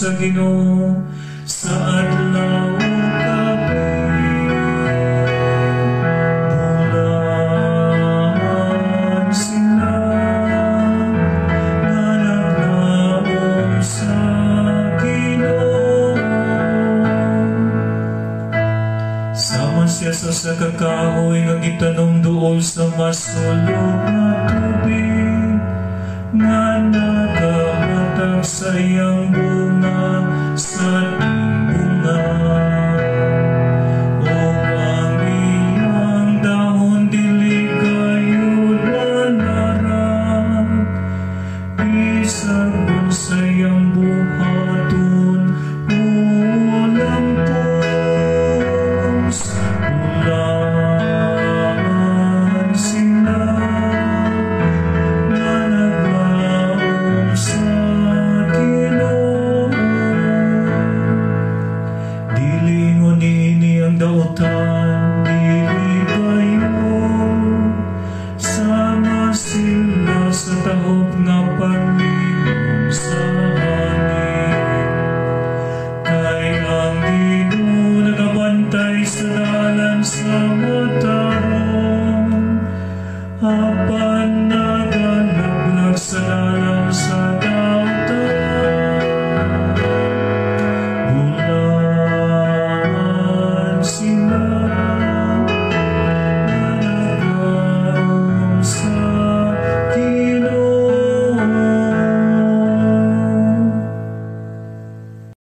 sa Ginoo sa adlaw gabi. Bulan sila nga naglaom sa Ginoo. Sama siya sa kakahoy nga gitanong duol sa masulog na tubig, nga nagahatag sa iyang bunga sa timbunga. O ang iyang dahon dili gayud manarag, bisag sa iyang buhaton ulang pos. Ulan sila nga naglaom sa Ginoo. Dili ngunini ang dautan, dili kayo. Sama sila sa tahop nga panlilom sa hangin. Kay ang Ginoo nagabantay sa dalan sa